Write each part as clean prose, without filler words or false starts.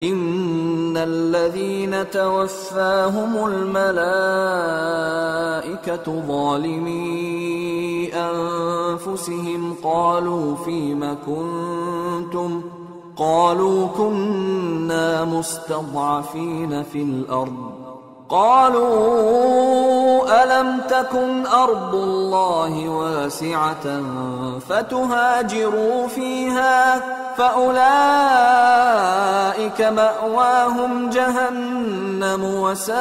إن الذين توفاهم الملائكة ظالمي أنفسهم قالوا فيم كنتم قالوا كنا مستضعفين في الأرض قالوا ألم تكن أرض الله واسعة فتهاجروا فيها فأولئك مأواهم جهنم وساءت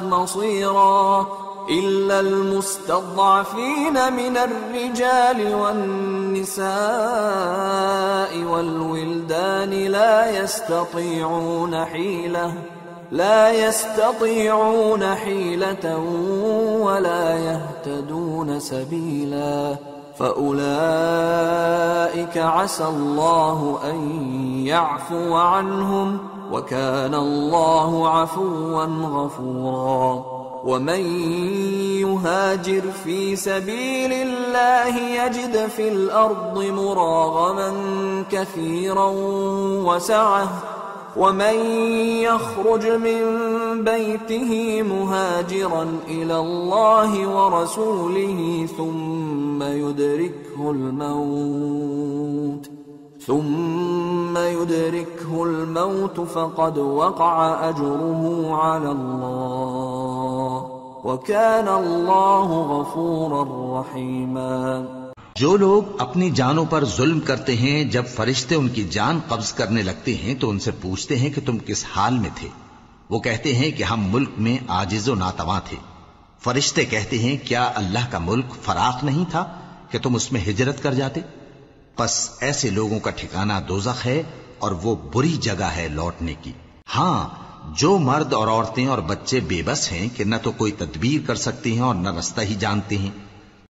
مصيرا إلا المستضعفين من الرجال والنساء والولدان لا يستطيعون حيلة ولا يهتدون سبيلا فأولئك عسى الله أن يعفو عنهم وكان الله عفوا غفورا ومن يهاجر في سبيل الله يجد في الأرض مراغما كثيرا وسعة ومن يخرج من بيته مهاجرا إلى الله ورسوله ثم يدركه الموت فقد وقع أجره على الله وكان الله غفورا رحيما۔ جو لوگ اپنی جانوں پر ظلم کرتے ہیں جب فرشتے ان کی جان قبض کرنے لگتے ہیں تو ان سے پوچھتے ہیں کہ تم کس حال میں تھے؟ وہ کہتے ہیں کہ ہم ملک میں عاجز و ناتواں تھے۔ فرشتے کہتے ہیں کیا اللہ کا ملک فراخ نہیں تھا کہ تم اس میں ہجرت کر جاتے؟ پس ایسے لوگوں کا ٹھکانہ دوزخ ہے اور وہ بری جگہ ہے لوٹنے کی۔ ہاں، جو مرد اور عورتیں اور بچے بے بس ہیں کہ نہ تو کوئی تدبیر کر سکتے ہیں اور نہ رستہ ہی جانتے ہیں،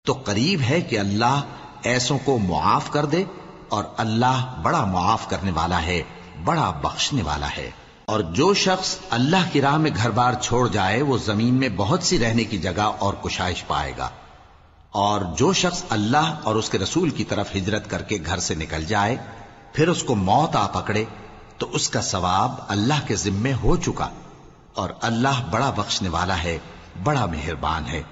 تو قریب ہے کہ اللہ ایسوں کو معاف کر دے، اور اللہ بڑا معاف کرنے والا ہے، بڑا بخشنے والا ہے۔ اور جو شخص اللہ کی راہ میں گھر بار چھوڑ جائے وہ زمین میں بہت سی رہنے کی جگہ اور کشائش پائے گا، اور جو شخص اللہ اور اس کے رسول کی طرف ہجرت کر کے گھر سے نکل جائے پھر اس کو موت آ پکڑے تو اس کا ثواب اللہ کے ذمے ہو چکا، اور اللہ بڑا بخشنے والا ہے، بڑا مہربان ہے۔